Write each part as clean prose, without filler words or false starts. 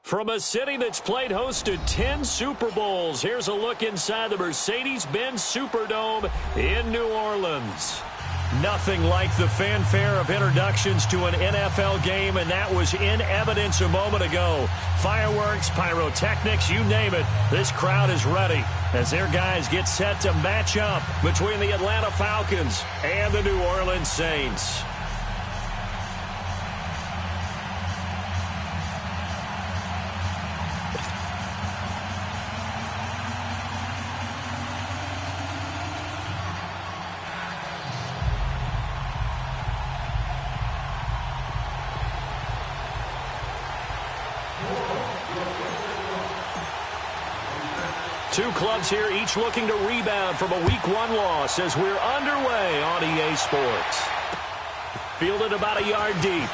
From a city that's played host to 10 Super Bowls, here's a look inside the Mercedes-Benz Superdome in New Orleans. Nothing like the fanfare of introductions to an NFL game, and that was in evidence a moment ago. Fireworks, pyrotechnics, you name it, this crowd is ready as their guys get set to match up between the Atlanta Falcons and the New Orleans Saints. Two clubs here, each looking to rebound from a Week 1 loss as we're underway on EA Sports. Fielded about a yard deep.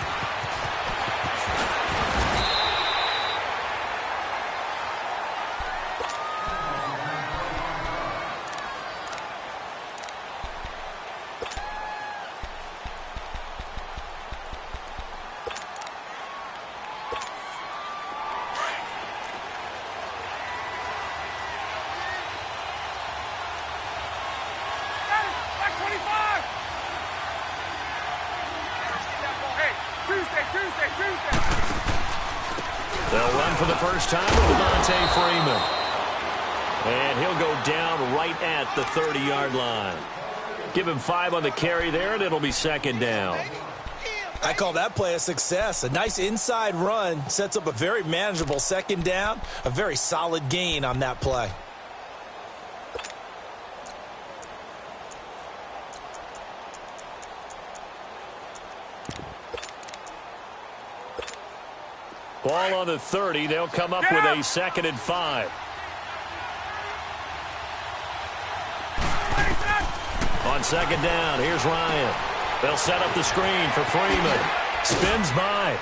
They'll run for the first time with Devontae Freeman. And he'll go down right at the 30-yard line. Give him 5 on the carry there, and it'll be second down. I call that play a success. A nice inside run sets up a very manageable second down. A very solid gain on that play. Ball on the 30. They'll come up with a 2nd and 5. On second down, here's Ryan. They'll set up the screen for Freeman. Spins by.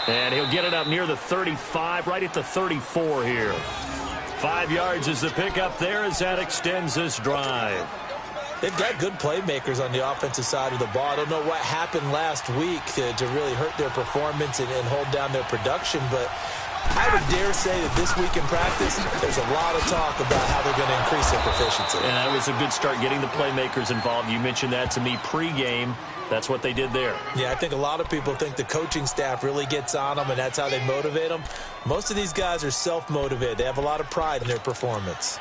And he'll get it up near the 35, right at the 34 here. 5 yards is the pickup there as that extends this drive. They've got good playmakers on the offensive side of the ball. I don't know what happened last week to really hurt their performance and hold down their production, but I would dare say that this week in practice, there's a lot of talk about how they're going to increase their proficiency. And that was a good start getting the playmakers involved. You mentioned that to me pregame. That's what they did there. Yeah, I think a lot of people think the coaching staff really gets on them, and that's how they motivate them. Most of these guys are self-motivated. They have a lot of pride in their performance.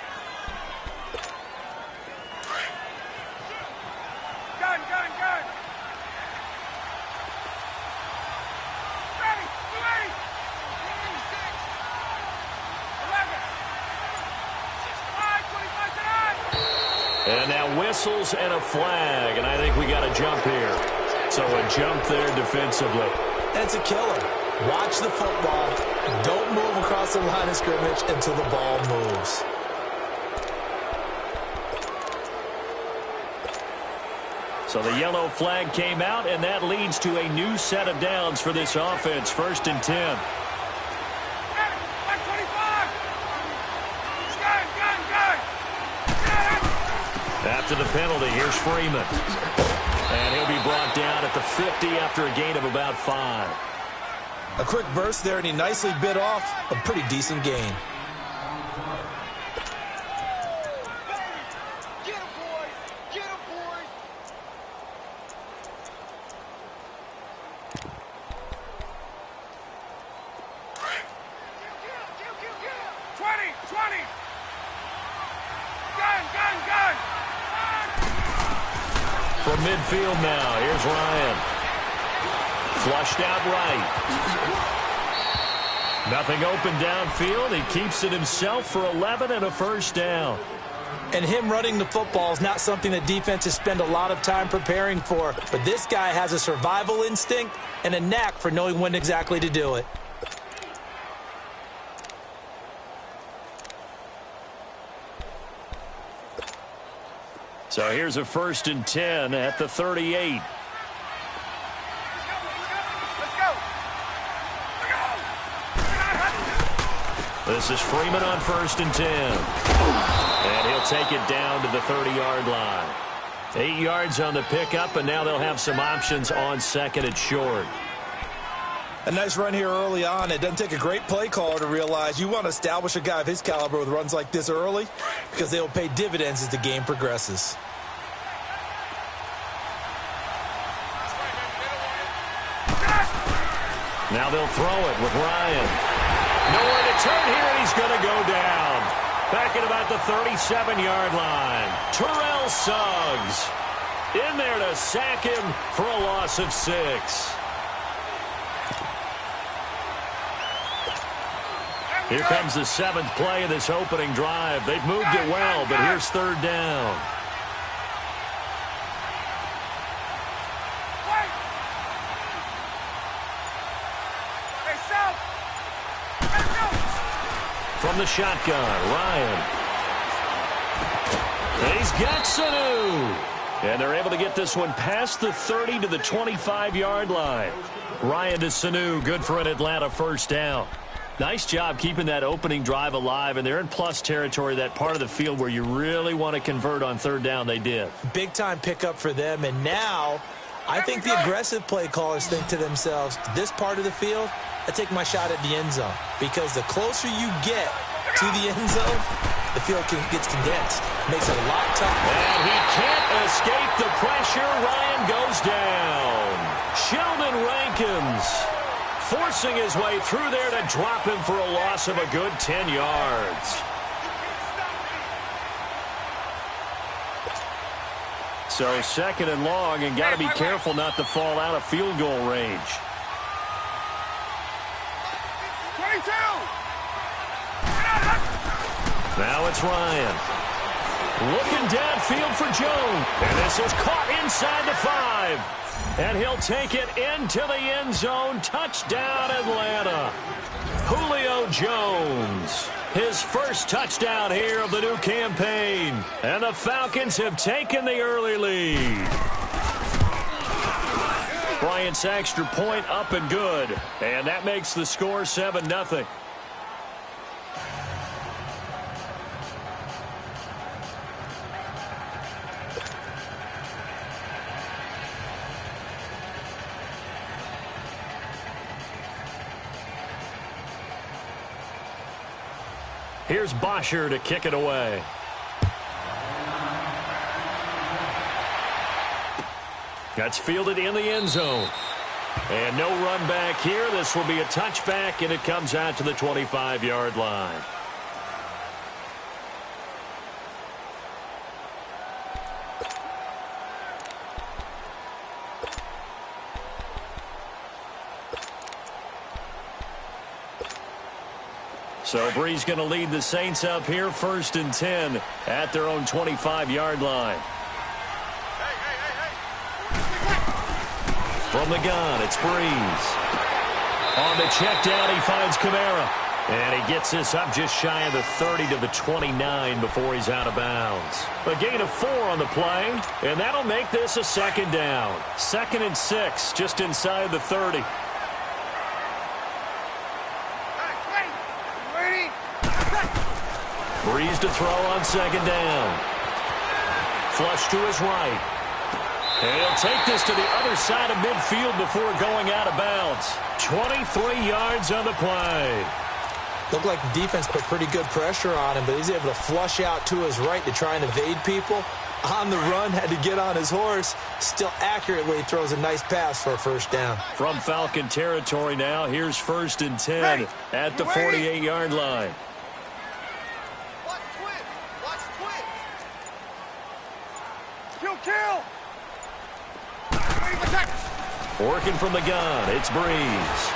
And now whistles and a flag, and I think we got a jump here. So a jump there defensively. That's a killer. Watch the football. Don't move across the line of scrimmage until the ball moves. So the yellow flag came out, and that leads to a new set of downs for this offense. 1st and 10. After the penalty, here's Freeman. And he'll be brought down at the 50 after a gain of about 5. A quick burst there, and he nicely bit off a pretty decent gain. From midfield now, here's Ryan. Flushed out right. Nothing open downfield. He keeps it himself for 11 and a first down. And him running the football is not something that defenses spend a lot of time preparing for. But this guy has a survival instinct and a knack for knowing when exactly to do it. So here's a 1st and 10 at the 38. This is Freeman on 1st and 10. And he'll take it down to the 30-yard line. 8 yards on the pickup, and now they'll have some options on 2nd and short. A nice run here early on. It doesn't take a great play caller to realize you want to establish a guy of his caliber with runs like this early because they will pay dividends as the game progresses. Now they'll throw it with Ryan. Nowhere to turn here, and he's going to go down. Back at about the 37-yard line. Terrell Suggs in there to sack him for a loss of 6. Here comes the 7th play of this opening drive. They've moved it well, but here's 3rd down. From the shotgun, Ryan. And he's got Sanu. And they're able to get this one past the 30 to the 25-yard line. Ryan to Sanu, good for an Atlanta first down. Nice job keeping that opening drive alive, and they're in plus territory, that part of the field where you really want to convert on 3rd down. They did. Big-time pickup for them, and now I think the aggressive play callers think to themselves, this part of the field, I take my shot at the end zone, because the closer you get to the end zone, the field gets condensed. Makes it a lot tougher. And he can't escape the pressure. Ryan goes down. Sheldon Rankins forcing his way through there to drop him for a loss of a good 10 yards. So 2nd and long, and got to be careful not to fall out of field goal range. 22! Now it's Ryan. Looking downfield for Jones. And this is caught inside the 5. And he'll take it into the end zone. Touchdown, Atlanta. Julio Jones. His first touchdown here of the new campaign. And the Falcons have taken the early lead. Bryant's extra point up and good. And that makes the score 7-0. Here's Bosher to kick it away. That's fielded in the end zone. And no run back here. This will be a touchback, and it comes out to the 25-yard line. So Bree's going to lead the Saints up here, 1st and 10 at their own 25-yard line. From the gun, it's Breeze. On the check down, he finds Kamara. And he gets this up just shy of the 30 to the 29 before he's out of bounds. A gain of 4 on the play, and that'll make this a 2nd down. 2nd and 6, just inside the 30. Breeze to throw on 2nd down. Flush to his right. And he'll take this to the other side of midfield before going out of bounds. 23 yards on the play. Looked like the defense put pretty good pressure on him, but he's able to flush out to his right to try and evade people. On the run, had to get on his horse. Still accurately throws a nice pass for a 1st down. From Falcon territory now, here's 1st and 10 at the 48-yard line. Kill! Working from the gun, it's Breeze.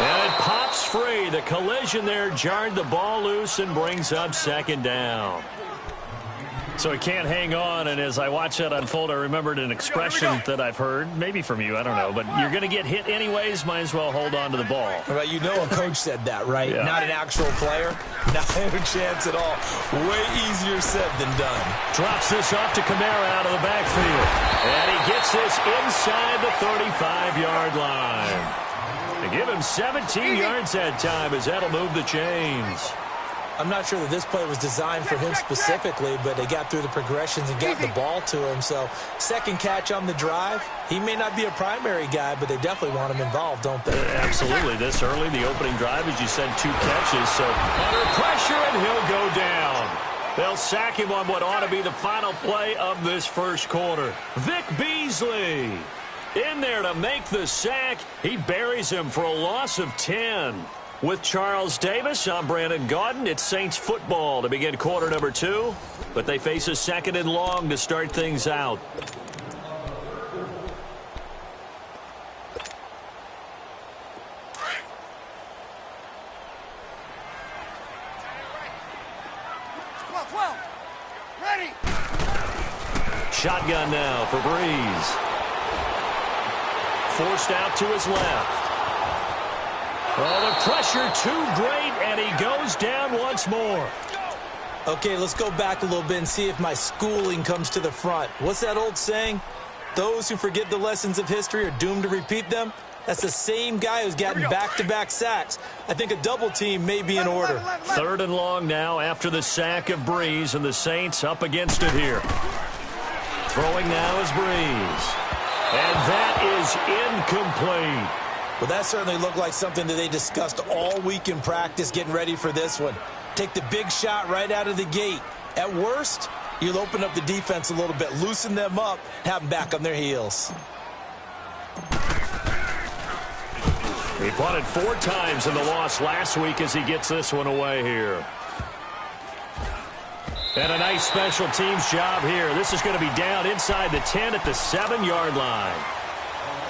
And it pops free. The collision there jarred the ball loose and brings up 2nd down. So he can't hang on, and as I watched that unfold, I remembered an expression that I've heard, maybe from you, I don't know, but you're going to get hit anyways, might as well hold on to the ball. Well, you know a coach said that, right? Yeah. Not an actual player. Not a chance at all. Way easier said than done. Drops this off to Kamara out of the backfield. And he gets this inside the 35-yard line. They give him 17 yards that time as that'll move the chains. I'm not sure that this play was designed for him specifically, but they got through the progressions and got the ball to him. So second catch on the drive. He may not be a primary guy, but they definitely want him involved, don't they? Absolutely. This early, the opening drive, as you said, 2 catches. So under pressure, and he'll go down. They'll sack him on what ought to be the final play of this first quarter. Vic Beasley in there to make the sack. He buries him for a loss of 10. With Charles Davis, I'm Brandon Gaudin. It's Saints football to begin quarter number 2, but they face a second and long to start things out. Shotgun now for Breeze. Forced out to his left. Oh, the pressure too great, and he goes down once more. Okay, let's go back a little bit and see if my schooling comes to the front. What's that old saying? Those who forget the lessons of history are doomed to repeat them. That's the same guy who's gotten back-to-back sacks. I think a double team may be in order. Third and long now after the sack of Breeze, and the Saints up against it here. Throwing now is Breeze. And that is incomplete. Well, that certainly looked like something that they discussed all week in practice getting ready for this one. Take the big shot right out of the gate. At worst, you'll open up the defense a little bit, loosen them up, have them back on their heels. He punted 4 times in the loss last week as he gets this one away here. And a nice special teams job here. This is going to be down inside the 10 at the 7-yard line.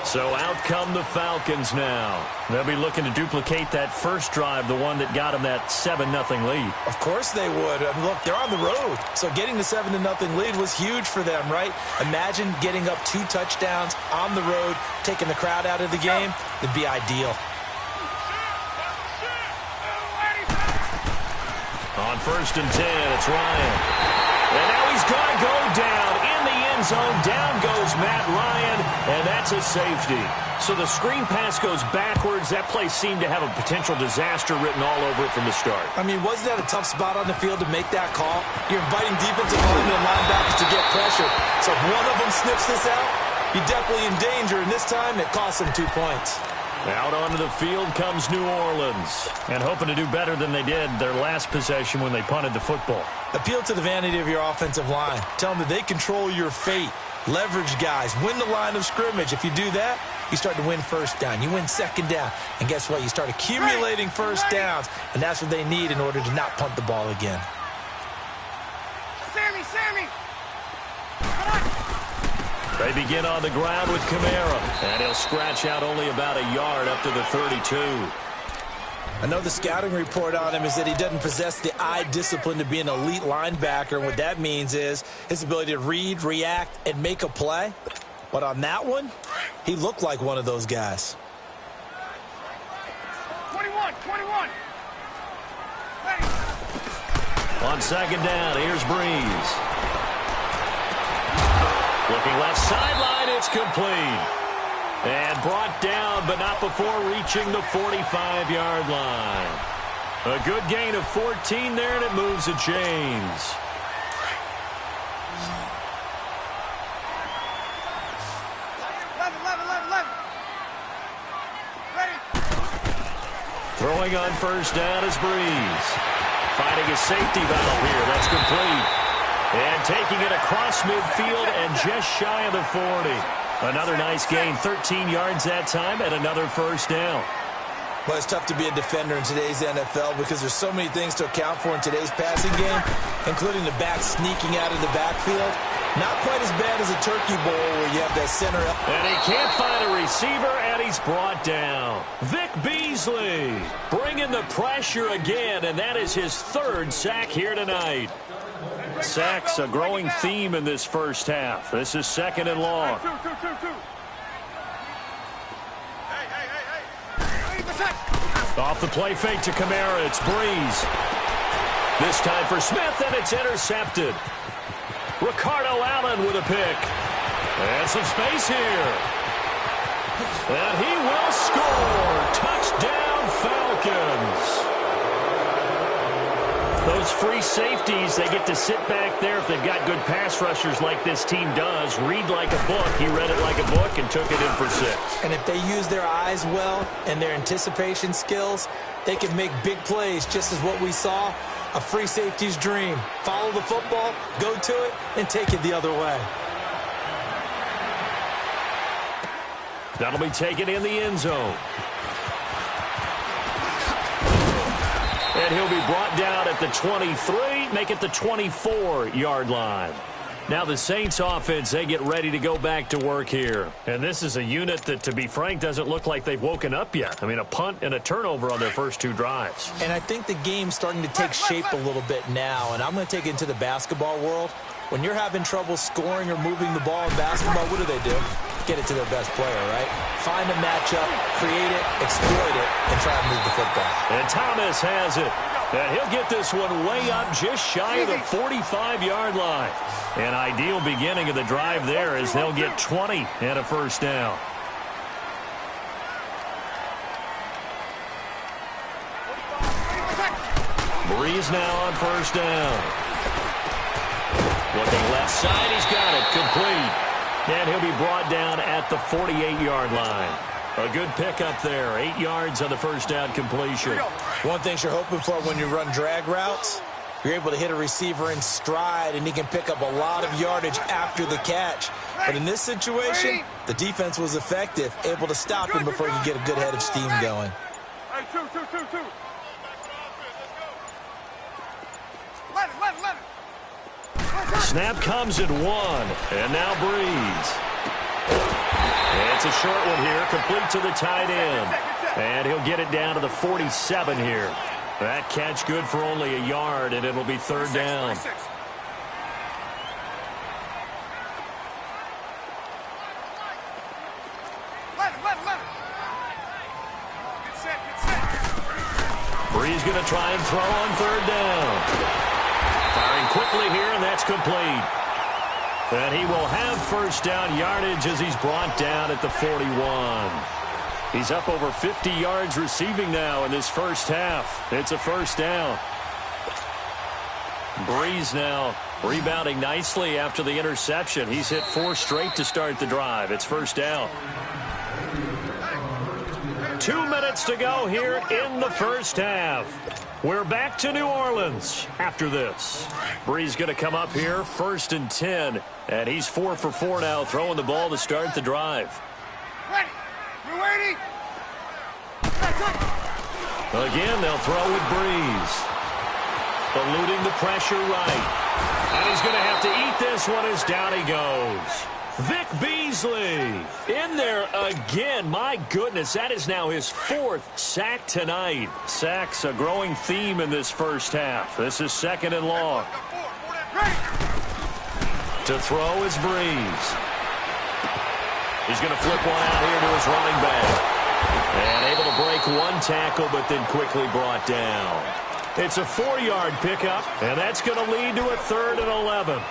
So out come the Falcons now. They'll be looking to duplicate that first drive, the one that got them that 7-0 lead. Of course they would. I mean, look, they're on the road. So getting the 7-0 lead was huge for them, right? Imagine getting up 2 touchdowns on the road, taking the crowd out of the game. It'd be ideal. On 1st and 10, it's Ryan. And now he's going to go down in the end zone. Down goes Matt Ryan, and that's a safety. So the screen pass goes backwards. That play seemed to have a potential disaster written all over it from the start. I mean, wasn't that a tough spot on the field to make that call? You're inviting defensive linemen and linebackers to get pressure. So if one of them sniffs this out, you're definitely in danger, and this time it costs them 2 points. Out onto the field comes New Orleans, and hoping to do better than they did their last possession when they punted the football. Appeal to the vanity of your offensive line. Tell them that they control your fate. Leverage guys. Win the line of scrimmage. If you do that, you start to win first down. You win second down. And guess what? You start accumulating first downs, and that's what they need in order to not punt the ball again. Sammy! They begin on the ground with Kamara, and he'll scratch out only about a yard up to the 32. I know the scouting report on him is that he doesn't possess the eye discipline to be an elite linebacker. And what that means is his ability to read, react, and make a play. But on that one, he looked like one of those guys. 21. Ready. On 2nd down, here's Breeze. Looking left sideline, it's complete. And brought down, but not before reaching the 45-yard line. A good gain of 14 there, and it moves the chains. Ready. Throwing on 1st down is Breeze. Finding a safety valve here. That's complete. And taking it across midfield and just shy of the 40. Another nice gain, 13 yards that time, and another 1st down. Well, it's tough to be a defender in today's NFL because there's so many things to account for in today's passing game, including the back sneaking out of the backfield. Not quite as bad as a turkey bowl where you have that center. And he can't find a receiver, and he's brought down. Vic Beasley bringing the pressure again, and that is his 3rd sack here tonight. Sacks, a growing theme in this first half. This is 2nd and long. Two. Hey. Off the play fake to Kamara, it's Breeze. This time for Smith, and it's intercepted. Ricardo Allen with a pick. And some space here. And he will score. Touchdown, Falcons. free safeties, they get to sit back there if they've got good pass rushers like this team does. Read like a book. He read it like a book and took it in for 6. And if they use their eyes well and their anticipation skills, they can make big plays, just as what we saw. A free safety's dream. Follow the football, go to it, and take it the other way. That'll be taken in the end zone. And he'll be brought down at the 23, make it the 24-yard line. Now the Saints offense, they get ready to go back to work here. And this is a unit that, to be frank, doesn't look like they've woken up yet. I mean, a punt and a turnover on their first 2 drives. And I think the game's starting to take shape a little bit now. And I'm going to take it into the basketball world. When you're having trouble scoring or moving the ball in basketball, what do? Get it to their best player, right? Find a matchup, create it, exploit it, and try to move the football. And Thomas has it. And he'll get this one way up just shy of the 45-yard line. An ideal beginning of the drive there as they'll get 20 and a first down. Breeze now on first down. Looking left side, he's got it. Complete. And he'll be brought down at the 48-yard line. A good pickup there. 8 yards on the first down completion. One thing you're hoping for when you run drag routes, you're able to hit a receiver in stride, and he can pick up a lot of yardage after the catch. But in this situation, the defense was effective, able to stop him before you get a good head of steam going. Hey, two. Let it. Snap comes at 1, and now Breeze. It's a short one here, complete to the tight end. And he'll get it down to the 47 here. That catch good for only a yard, and it'll be third down. Let it. Get set. Breeze going to try and throw on third down. Firing quickly here, and that's complete. And he will have first down yardage as he's brought down at the 41. He's up over 50 yards receiving now in this first half. It's a first down. Breeze now rebounding nicely after the interception. He's hit 4 straight to start the drive. It's first down. 2 minutes to go here in the first half. We're back to New Orleans after this. Breeze going to come up here, 1st and 10. And he's 4 for 4 now, throwing the ball to start the drive. Ready. You ready? Again, they'll throw with Breeze. Eluding the pressure right. And he's going to have to eat this one as down he goes. Vic Beasley in there again. My goodness, that is now his 4th sack tonight. Sacks a growing theme in this first half. This is 2nd and long. To throw is Breeze. He's going to flip one out here to his running back. And able to break 1 tackle, but then quickly brought down. It's a 4-yard pickup, and that's going to lead to a 3rd and 11.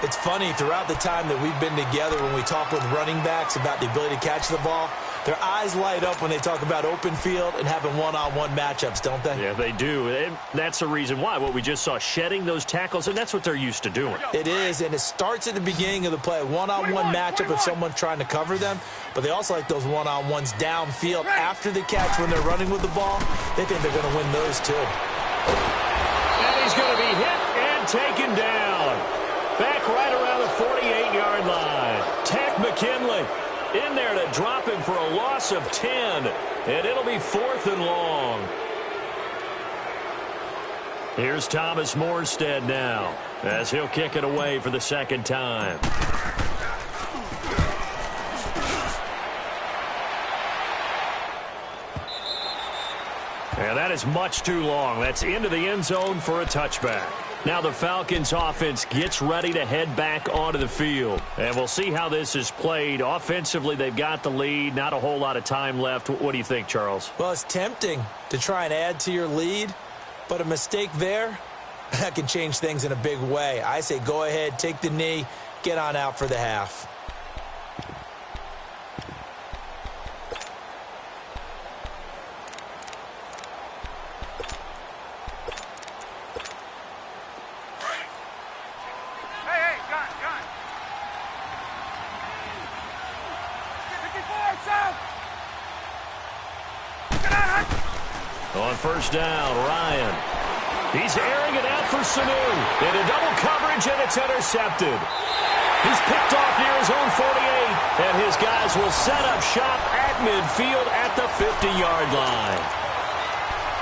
It's funny, throughout the time that we've been together, when we talk with running backs about the ability to catch the ball, their eyes light up when they talk about open field and having one-on-one matchups, don't they? Yeah, they do. And that's the reason why. What we just saw, shedding those tackles, and that's what they're used to doing. It is, and it starts at the beginning of the play. One-on-one matchup if someone's trying to cover them, but they also like those one-on-ones downfield after the catch when they're running with the ball. They think they're going to win those, too. And he's going to be hit and taken down. Back right around the 48-yard line. Tack McKinley in there to drop him for a loss of 10. And it'll be 4th and long. Here's Thomas Morstead now as he'll kick it away for the 2nd time. And that is much too long. That's into the end zone for a touchback. Now the Falcons offense gets ready to head back onto the field. And we'll see how this is played. Offensively, they've got the lead. Not a whole lot of time left. What do you think, Charles? Well, it's tempting to try and add to your lead, but a mistake there, that can change things in a big way. I say go ahead, take the knee, get on out for the half. On first down, Ryan. He's airing it out for Sanu. Into double coverage, and it's intercepted. He's picked off near his own 48, and his guys will set up shop at midfield at the 50-yard line.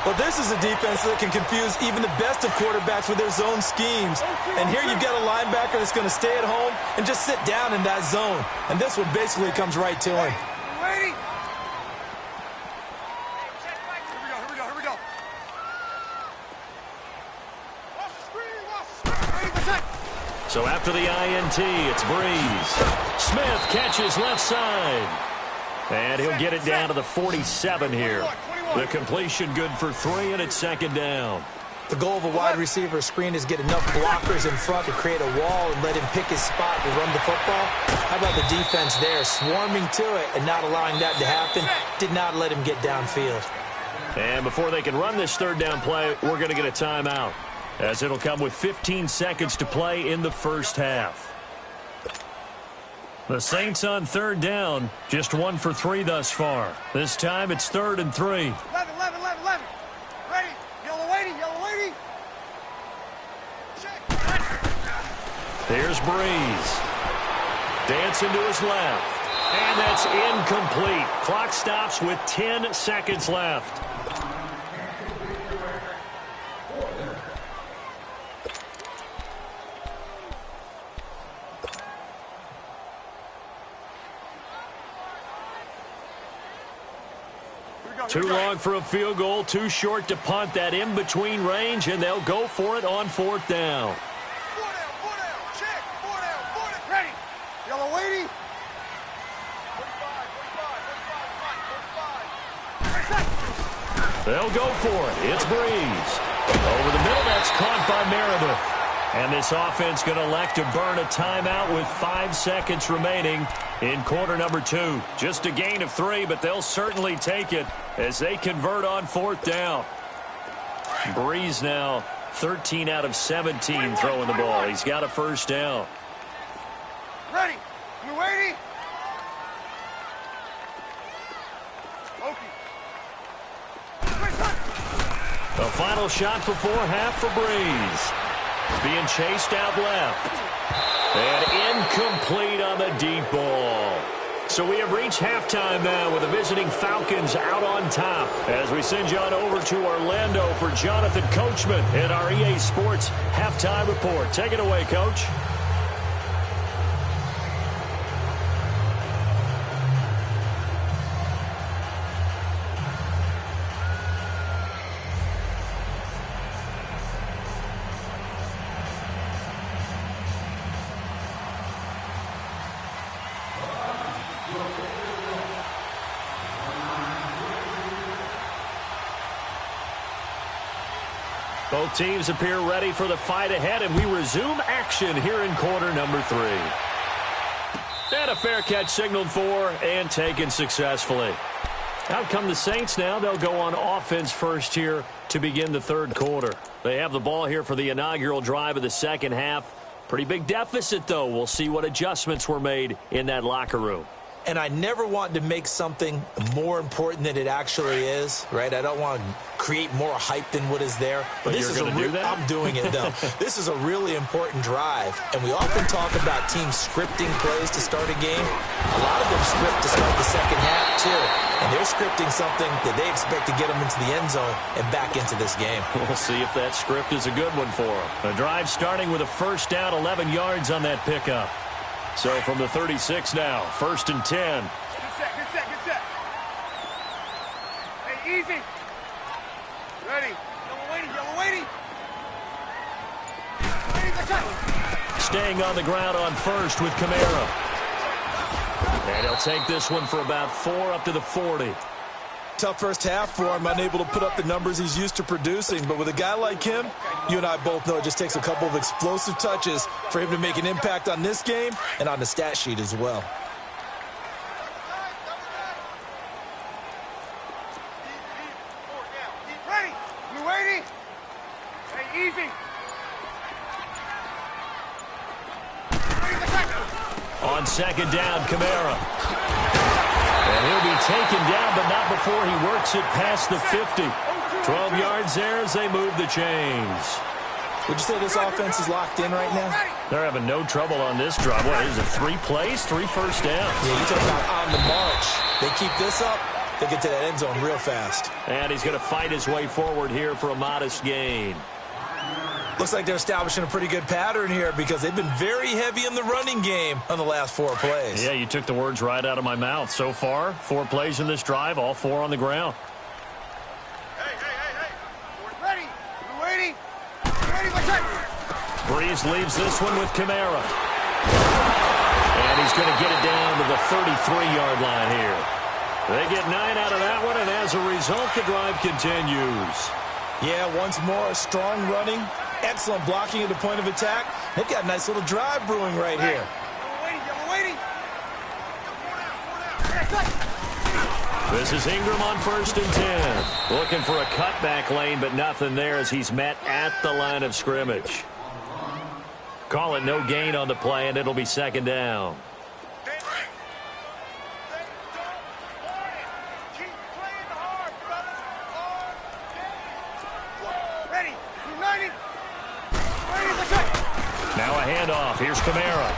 Well, this is a defense that can confuse even the best of quarterbacks with their zone schemes. And here you've got a linebacker that's going to stay at home and just sit down in that zone. And this one basically comes right to him. Ready? Here we go. Watch the screen. So after the INT, it's Breeze. Smith catches left side. And he'll get it down to the 47 here. The completion good for 3, and it's second down. The goal of a wide receiver screen is get enough blockers in front to create a wall and let him pick his spot to run the football. How about the defense there, swarming to it and not allowing that to happen? Did not let him get downfield. And before they can run this third down play, we're going to get a timeout, as it'll come with 15 seconds to play in the first half. The Saints on third down, just 1 for 3 thus far. This time it's 3rd and 3. 11. Ready? Yellow lady. Check. Here's Breeze. Dancing to his left. And that's incomplete. Clock stops with 10 seconds left. Too long for a field goal, too short to punt. That in-between range, and they'll go for it on 4th down. 4 down, check, 4 down, ready. Yellow lady. 45. They'll go for it. It's Breeze. Over the middle, that's caught by Meredith. And this offense going to elect to burn a timeout with 5 seconds remaining in quarter number 2. Just a gain of 3, but they'll certainly take it as they convert on 4th down. Breeze now 13 out of 17 throwing the ball. He's got a first down. Ready. You ready? The final shot before half for Breeze. Being chased out left. And incomplete on the deep ball. So we have reached halftime now with the visiting Falcons out on top. As we send you on over to Orlando for Jonathan Coachman in our EA Sports Halftime Report. Take it away, Coach. Both teams appear ready for the fight ahead, and we resume action here in quarter number 3. And a fair catch signaled for and taken successfully. Out come the Saints now. They'll go on offense first here to begin the third quarter. They have the ball here for the inaugural drive of the second half. Pretty big deficit, though. We'll see what adjustments were made in that locker room. And I never want to make something more important than it actually is, right? I don't want to create more hype than what is there. But this you're going to do that? I'm doing it, though. This is a really important drive. And we often talk about teams scripting plays to start a game. A lot of them script to start the second half, too. And they're scripting something that they expect to get them into the end zone and back into this game. We'll see if that script is a good one for them. The drive starting with a first down, 11 yards on that pickup. So from the 36 now, 1st and 10. Get set. Hey, easy. Ready. Yellow lady. Staying on the ground on first with Kamara. And he'll take this one for about 4 up to the 40. Tough first half for him, unable to put up the numbers he's used to producing. But with a guy like him, you and I both know it just takes a couple of explosive touches for him to make an impact on this game and on the stat sheet as well. Ready. You ready? Hey, easy. On second down, Kamara. And he'll be taken down, but not before he works it past the 50. 12 yards there as they move the chains. Would you say this offense is locked in right now? They're having no trouble on this drive. What is it, 3 plays, 3 first downs? Yeah, you talk about on the march. They keep this up, they get to that end zone real fast. And he's going to fight his way forward here for a modest gain. Looks like they're establishing a pretty good pattern here because they've been very heavy in the running game on the last 4 plays. Yeah, you took the words right out of my mouth. So far, 4 plays in this drive, all 4 on the ground. Hey. We're ready. We're waiting. Breeze leaves this one with Kamara. And he's going to get it down to the 33-yard line here. They get 9 out of that one, and as a result, the drive continues. Yeah, once more, strong running, excellent blocking at the point of attack. They've got a nice little drive brewing right here. We're waiting. This is Ingram on 1st and 10. Looking for a cutback lane, but nothing there as he's met at the line of scrimmage. Call it no gain on the play, and it'll be 2nd down. Now a handoff. Here's Kamara.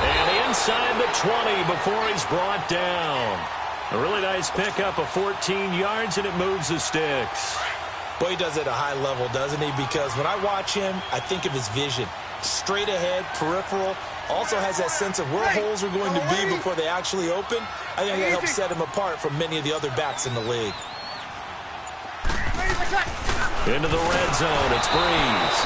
And inside the 20 before he's brought down. A really nice pickup of 14 yards, and it moves the sticks. Boy, he does it at a high level, doesn't he? Because when I watch him, I think of his vision. Straight ahead, peripheral. Also has that sense of where holes are going to be before they actually open. I think that helps set him apart from many of the other backs in the league. Into the red zone. It's Breeze.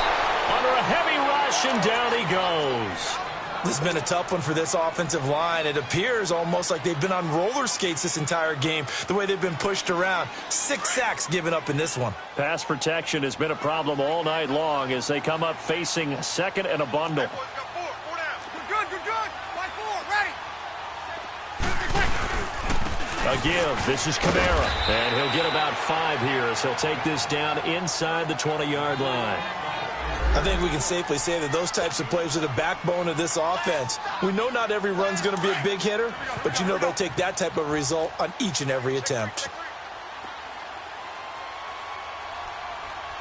Under a heavy rush, and down he goes. This has been a tough one for this offensive line. It appears almost like they've been on roller skates this entire game, the way they've been pushed around. 6 sacks given up in this one. Pass protection has been a problem all night long as they come up facing 2nd and a bundle. Good. Line 4, ready. A give. This is Kamara. And he'll get about 5 here as he'll take this down inside the 20-yard line. I think we can safely say that those types of plays are the backbone of this offense. We know not every run's going to be a big hitter, but you know they'll take that type of result on each and every attempt.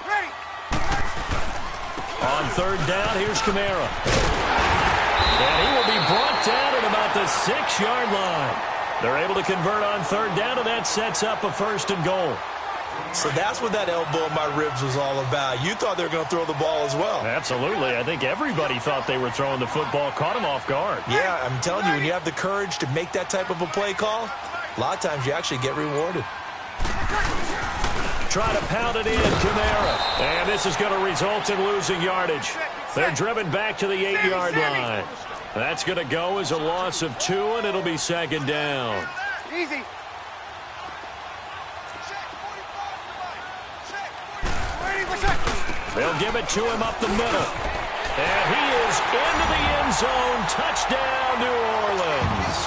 Ready. On 3rd down, here's Kamara. And he will be brought down at about the 6-yard line. They're able to convert on 3rd down, and that sets up a 1st and goal. So that's what that elbow in my ribs was all about. You thought they were going to throw the ball as well. Absolutely. I think everybody thought they were throwing the football, caught him off guard. Yeah, I'm telling you, when you have the courage to make that type of a play call, a lot of times you actually get rewarded. Try to pound it in, Kamara. And this is going to result in losing yardage. They're driven back to the 8-yard line. That's going to go as a loss of 2, and it'll be 2nd down. Easy. They'll give it to him up the middle. And he is into the end zone. Touchdown, New Orleans.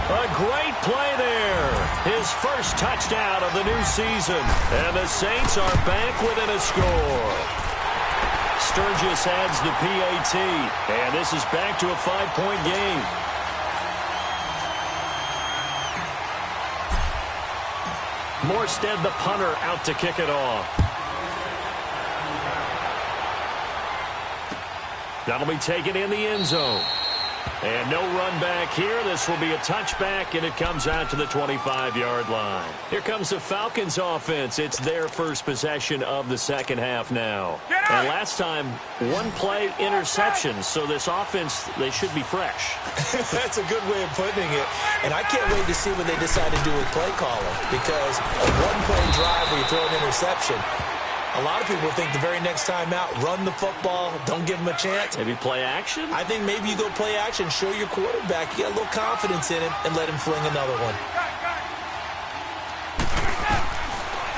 A great play there. His first touchdown of the new season. And the Saints are back within a score. Sturgis adds the PAT. And this is back to a 5-point game. Morstead, the punter, out to kick it off. That'll be taken in the end zone. And no run back here. This will be a touchback, and it comes out to the 25-yard line. Here comes the Falcons offense. It's their first possession of the 2nd half now. And last time, 1 play interception. So this offense, they should be fresh. That's a good way of putting it. And I can't wait to see what they decide to do with play calling. Because a 1-play drive where you throw an interception, a lot of people think the very next time out, run the football, don't give him a chance. Maybe play action? I think maybe you go play action, show your quarterback, you get a little confidence in him, and let him fling another one.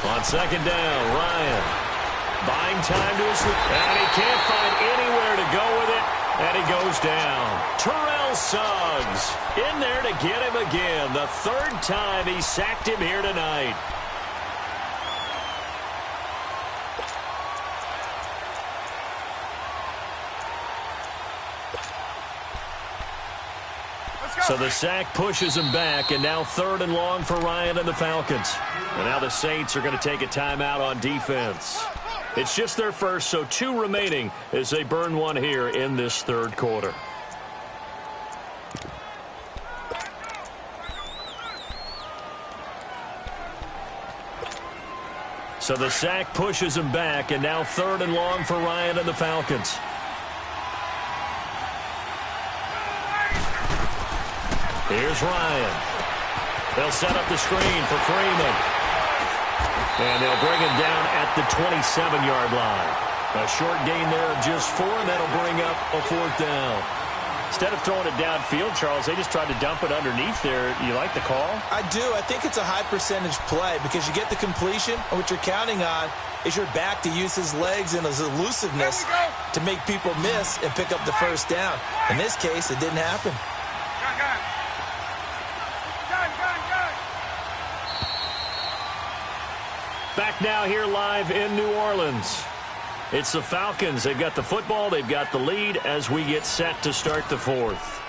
On 2nd down, Ryan buying time to his lead. And he can't find anywhere to go with it, and he goes down. Terrell Suggs in there to get him again. The 3rd time he sacked him here tonight. So the sack pushes him back, and now 3rd and long for Ryan and the Falcons. And now the Saints are going to take a timeout on defense. It's just their first, so 2 remaining as they burn one here in this 3rd quarter. So the sack pushes him back, and now 3rd and long for Ryan and the Falcons. Here's Ryan. They'll set up the screen for Freeman. And they'll bring him down at the 27-yard line. A short gain there of just 4, and that'll bring up a 4th down. Instead of throwing it downfield, Charles, they just tried to dump it underneath there. You like the call? I do. I think it's a high-percentage play because you get the completion, and what you're counting on is your back to use his legs and his elusiveness to make people miss and pick up the 1st down. In this case, it didn't happen. Back now here live in New Orleans. It's the Falcons. They've got the football. They've got the lead as we get set to start the 4th.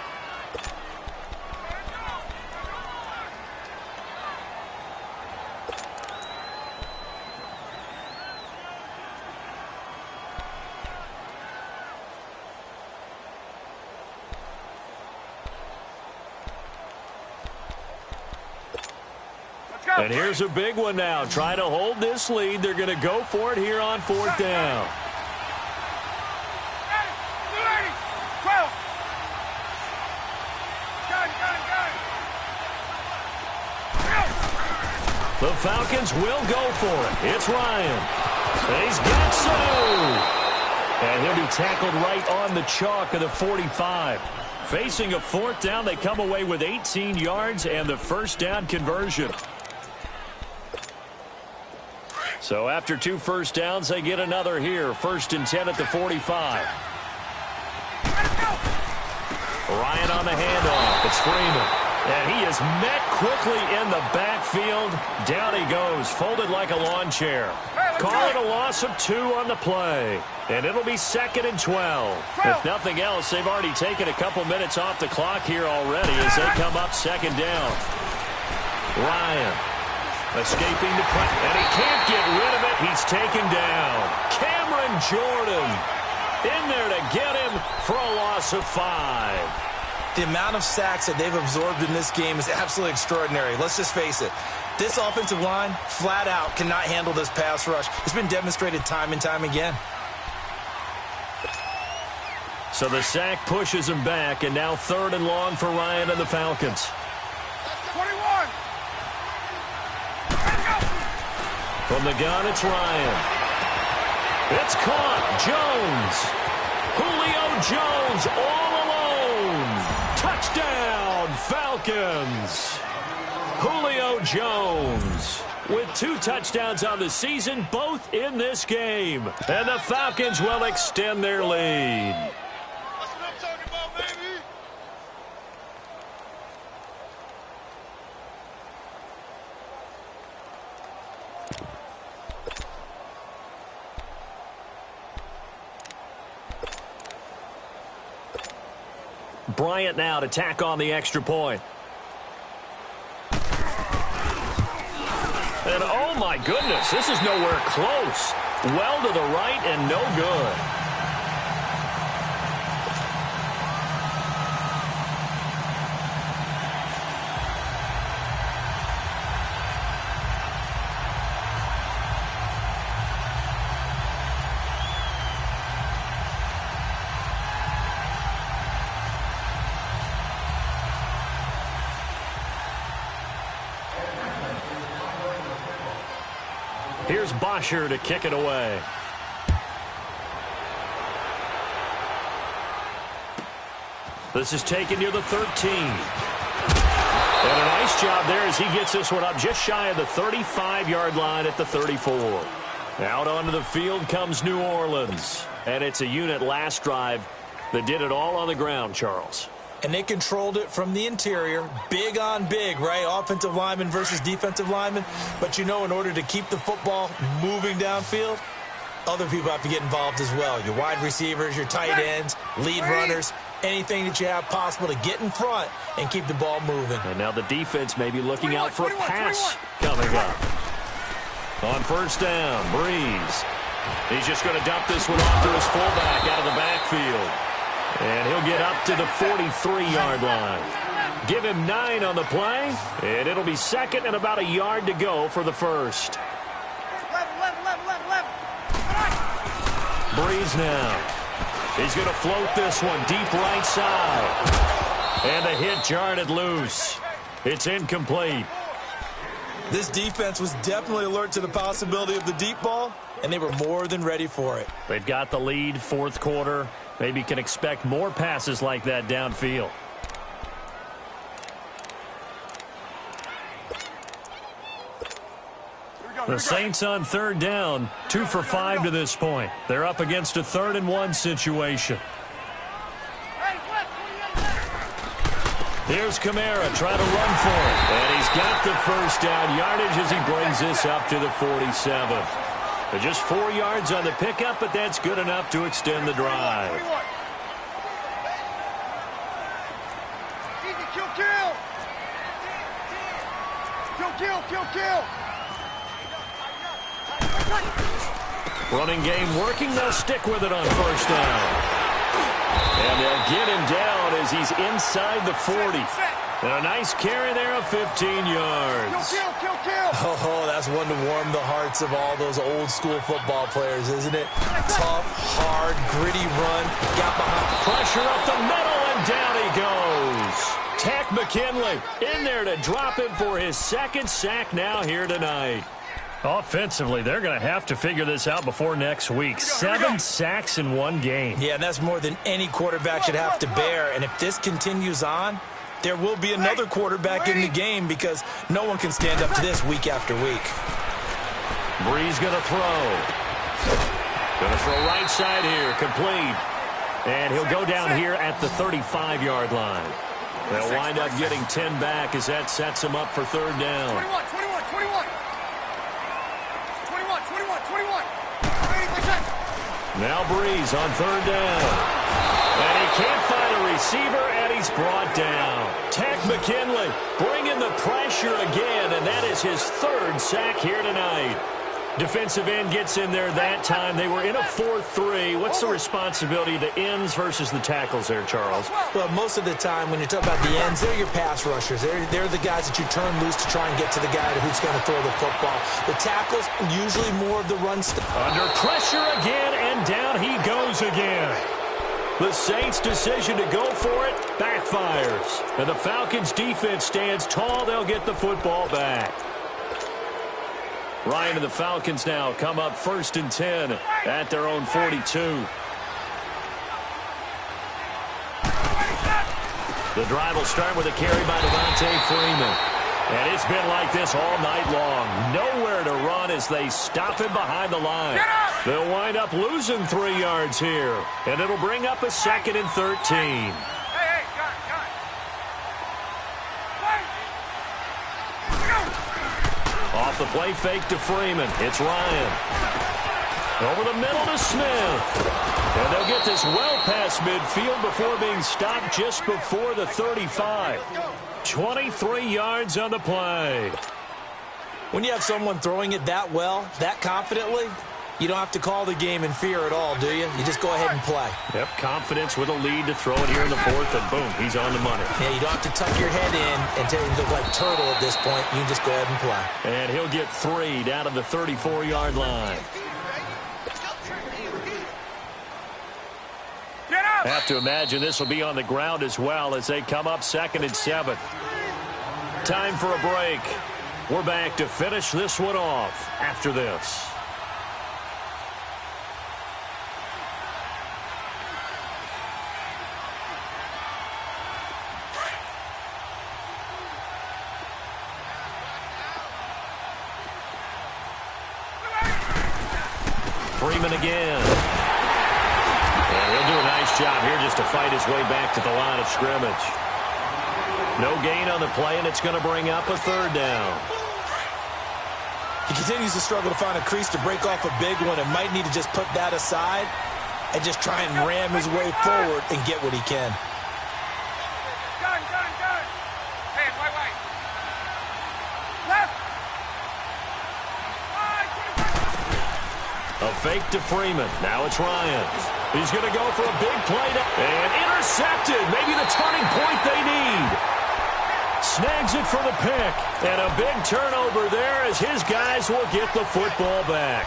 And here's a big one now. Trying to hold this lead. They're going to go for it here on 4th down. The Falcons will go for it. It's Ryan. And he's got so. And he'll be tackled right on the chalk of the 45. Facing a 4th down, they come away with 18 yards and the 1st down conversion. So after 2 first downs, they get another here. 1st and 10 at the 45. Ryan on the handoff. It's Freeman. And he is met quickly in the backfield. Down he goes, folded like a lawn chair. Call it a loss of 2 on the play. And it'll be 2nd and 12. If nothing else, they've already taken a couple minutes off the clock here already as they come up 2nd down. Ryan. Escaping the pressure, and he can't get rid of it. He's taken down. Cameron Jordan in there to get him for a loss of 5. The amount of sacks that they've absorbed in this game is absolutely extraordinary. Let's just face it. This offensive line, flat out, cannot handle this pass rush. It's been demonstrated time and time again. So the sack pushes him back, and now 3rd and long for Ryan and the Falcons. 21. From the gun, it's Ryan. It's caught. Jones. Julio Jones all alone. Touchdown, Falcons. Julio Jones with 2 touchdowns on the season, both in this game. And the Falcons will extend their lead. That's what I'm talking about, baby. Bryant now to tack on the extra point. And oh my goodness, this is nowhere close. Well to the right and no good. Here's Bosher to kick it away. This is taken near the 13. And a nice job there as he gets this one up just shy of the 35-yard line at the 34. Out onto the field comes New Orleans. And it's a unit last drive that did it all on the ground, Charles. And they controlled it from the interior, big on big, right? Offensive lineman versus defensive lineman. But you know, in order to keep the football moving downfield, other people have to get involved as well. Your wide receivers, your tight ends, lead runners. anything that you have possible to get in front and keep the ball moving. And now the defense may be looking out for a pass coming up. On first down, Breeze. He's just going to dump this one off to his fullback out of the backfield. And he'll get up to the 43-yard line. Give him 9 on the play, and it'll be second and about a yard to go for the first. Breeze now. He's going to float this one deep right side. And the hit jarred it loose. It's incomplete. This defense was definitely alert to the possibility of the deep ball, and they were more than ready for it. They've got the lead, fourth quarter. Maybe can expect more passes like that downfield. The Saints on third down, 2 for 5 to this point. They're up against a 3rd-and-1 situation. Here's Kamara trying to run for it. And he's got the first down yardage as he brings this up to the 47. But just 4 yards on the pickup, but that's good enough to extend the drive. Easy, kill. Running game working. They'll stick with it on first down. And they'll get him down as he's inside the 40. And a nice carry there of 15 yards. Kill. Oh, that's one to warm the hearts of all those old-school football players, isn't it? Tough, hard, gritty run. Got behind. Pressure up the middle, and down he goes. Tack McKinley in there to drop him for his 2nd sack now here tonight. Offensively, they're going to have to figure this out before next week. 7 sacks in one game. Yeah, and that's more than any quarterback should have to bear. And if this continues on, there will be another quarterback in the game because no one can stand up to this week after week. Breeze going to throw. Going to throw right side here, complete. And he'll go down here at the 35-yard line. They'll wind up getting 10 back as that sets them up for third down. 21. Now Breeze on third down. And he can't find a receiver, and he's brought down. Tack McKinley bringing the pressure again, and that is his 3rd sack here tonight. Defensive end gets in there that time. They were in a 4-3. What's the responsibility of the ends versus the tackles there, Charles? Well, most of the time when you talk about the ends, they're your pass rushers. They're the guys that you turn loose to try and get to the guy who's going to throw the football. The tackles, usually more of the run stuff. Under pressure again, and down he goes again. The Saints' decision to go for it backfires. And the Falcons' defense stands tall. They'll get the football back. Ryan and the Falcons now come up 1st and 10 at their own 42. The drive will start with a carry by Devontae Freeman. And it's been like this all night long. Nowhere to run as they stop him behind the line. They'll wind up losing 3 yards here. And it'll bring up a 2nd and 13. Off the play fake to Freeman. It's Ryan. Over the middle to Smith. And they'll get this well past midfield before being stopped just before the 35. 23 yards on the play. When you have someone throwing it that well, that confidently, you don't have to call the game in fear at all, do you? You just go ahead and play. Yep, confidence with a lead to throw it here in the 4th, and boom, he's on the money. Yeah, you don't have to tuck your head in and look like turtle at this point. You can just go ahead and play. And he'll get 3 down to the 34-yard line. Have to imagine this will be on the ground as well as they come up 2nd and 7. Time for a break. We're back to finish this one off after this. Freeman again. And he'll do a nice job here just to fight his way back to the line of scrimmage. No gain on the play, and it's going to bring up a 3rd down. He continues to struggle to find a crease to break off a big one and might need to just put that aside and just try and ram his way forward and get what he can. A fake to Freeman. Now it's Ryan. He's going to go for a big play. And intercepted. Maybe the turning point they need. Snags it for the pick. And a big turnover there as his guys will get the football back.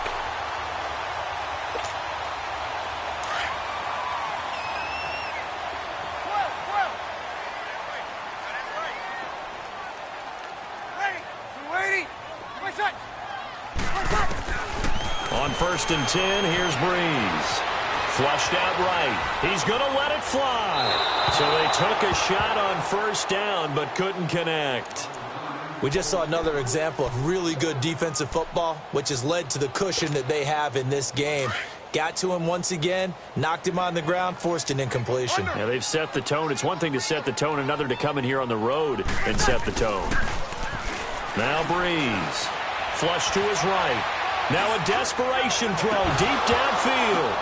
On 1st and 10, here's Breeze. Flushed out right. He's going to let it fly. So they took a shot on 1st down, but couldn't connect. We just saw another example of really good defensive football, which has led to the cushion that they have in this game. Got to him once again, knocked him on the ground, forced an incompletion. Yeah, they've set the tone. It's one thing to set the tone, another to come in here on the road and set the tone. Now Breeze. Flush to his right. Now a desperation throw deep downfield.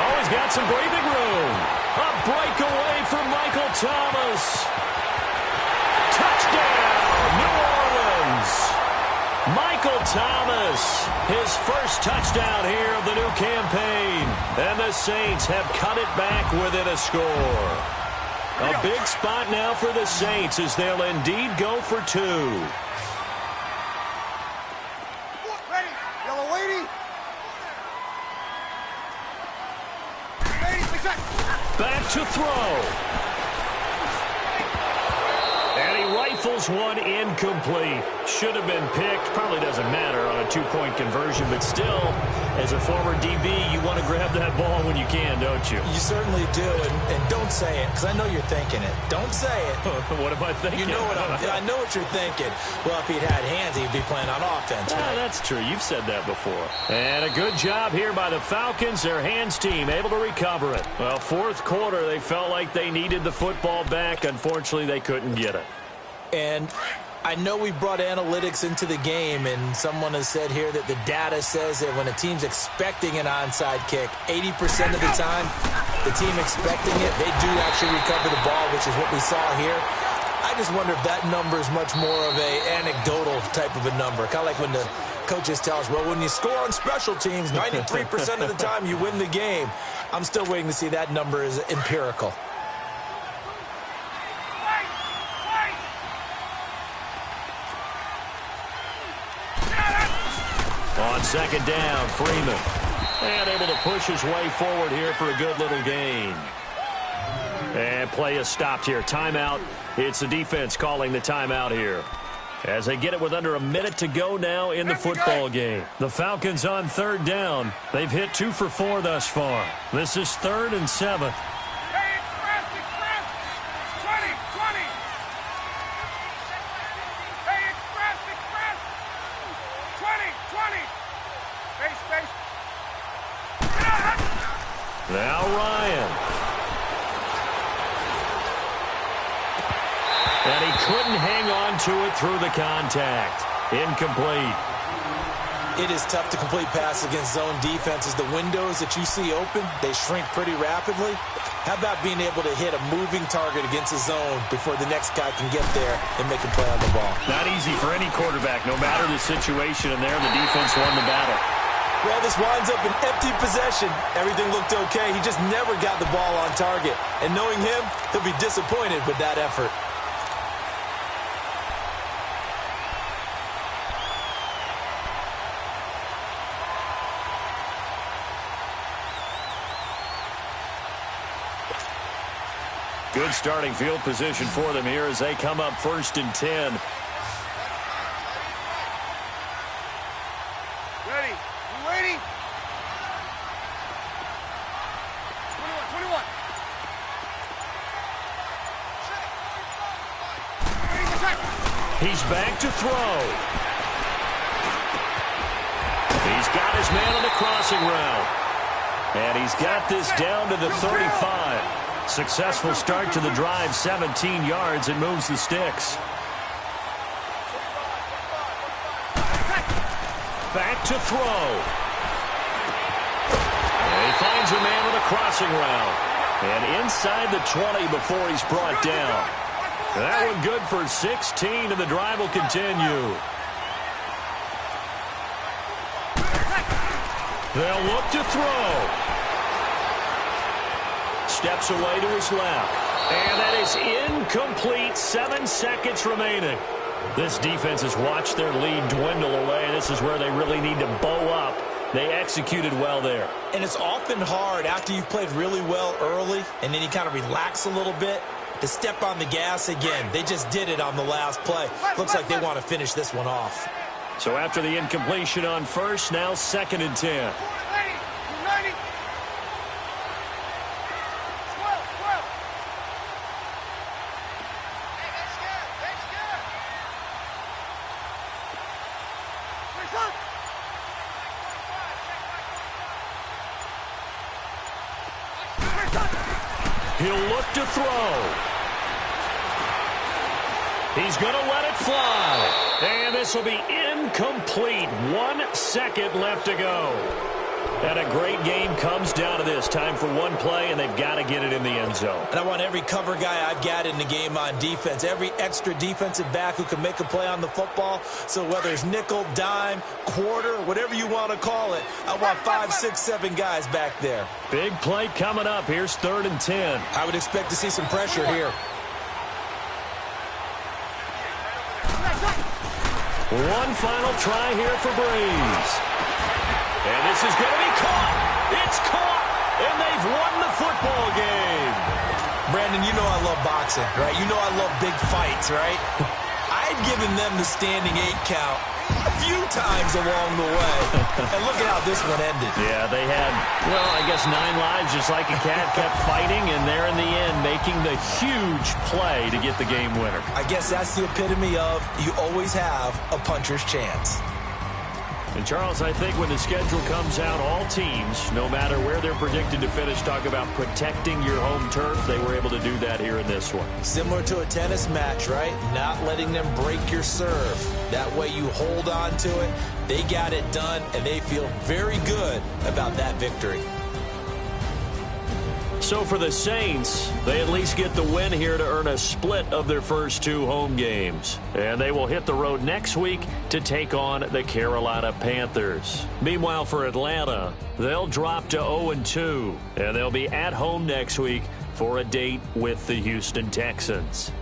Oh, he's got some breathing room. A breakaway from Michael Thomas. Touchdown, New Orleans. Michael Thomas, his first touchdown here of the new campaign. And the Saints have cut it back within a score. A big spot now for the Saints as they'll indeed go for 2. Back to throw. And he rifles one incomplete. Should have been picked. Probably doesn't matter on a 2-point conversion, but still, as a former DB, you want to grab that ball when you can, don't you? You certainly do, and don't say it, because I know you're thinking it. Don't say it. What am I thinking? You know what I know what you're thinking. Well, if he'd had hands, he'd be playing on offense, right? That's true. You've said that before. And a good job here by the Falcons. Their hands team able to recover it. Well, 4th quarter, they felt like they needed the football back. Unfortunately, they couldn't get it. And I know we brought analytics into the game, and someone has said here that the data says that when a team's expecting an onside kick, 80% of the time, the team expecting it, they do actually recover the ball, which is what we saw here. I just wonder if that number is much more of a anecdotal type of a number. Kind of like when the coaches tell us, well, when you score on special teams, 93% of the time you win the game. I'm still waiting to see that number is empirical. On 2nd down, Freeman. And able to push his way forward here for a good little gain. And play is stopped here. Timeout. It's the defense calling the timeout here. As they get it with under a minute to go now in the football game. The Falcons on 3rd down. They've hit 2 for 4 thus far. This is 3rd and 7. Now Ryan. And he couldn't hang on to it through the contact. Incomplete. It is tough to complete pass against zone defenses. The windows that you see open, they shrink pretty rapidly. How about being able to hit a moving target against a zone before the next guy can get there and make a play on the ball? Not easy for any quarterback, no matter the situation, and there the defense won the battle. Well, this winds up an empty possession. Everything looked okay. He just never got the ball on target. And knowing him, he'll be disappointed with that effort. Good starting field position for them here as they come up 1st and 10. Ready? You ready? 21. He's back to throw. He's got his man on the crossing route. And he's got this down to the 35. Successful start to the drive, 17 yards, and moves the sticks. Back to throw. And he finds a man with a crossing route. And inside the 20 before he's brought down. That one good for 16, and the drive will continue. They'll look to throw. Steps away to his left. And that is incomplete. 7 seconds remaining. This defense has watched their lead dwindle away. This is where they really need to bow up. They executed well there. And it's often hard after you've played really well early and then you kind of relax a little bit to step on the gas again. They just did it on the last play. Looks like they want to finish this one off. So after the incompletion on first, now 2nd and 10. He'll look to throw. He's going to let it fly. And this will be incomplete. 1 second left to go. And a great game comes down to this. Time for one play, and they've got to get it in the end zone. And I want every cover guy I've got in the game on defense, every extra defensive back who can make a play on the football. So whether it's nickel, dime, quarter, whatever you want to call it, I want 5, 6, 7 guys back there. Big play coming up. Here's 3rd and 10. I would expect to see some pressure here. One final try here for Breeze. And this is going to be caught. It's caught. And they've won the football game. Brandon, you know I love boxing, right? You know I love big fights, right? I'd given them the standing 8 count a few times along the way. And look at how this one ended. Yeah, they had, well, I guess 9 lives just like a cat, kept fighting, and they're in the end making the huge play to get the game winner. I guess that's the epitome of you always have a puncher's chance. And, Charles, I think when the schedule comes out, all teams, no matter where they're predicted to finish, talk about protecting your home turf. They were able to do that here in this one. Similar to a tennis match, right? Not letting them break your serve. That way you hold on to it. They got it done, and they feel very good about that victory. So for the Saints, they at least get the win here to earn a split of their first 2 home games. And they will hit the road next week to take on the Carolina Panthers. Meanwhile, for Atlanta, they'll drop to 0-2. And they'll be at home next week for a date with the Houston Texans.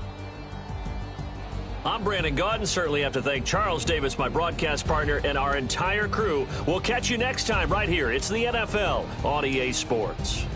I'm Brandon Gaudin. Certainly have to thank Charles Davis, my broadcast partner, and our entire crew. We'll catch you next time right here. It's the NFL on EA Sports.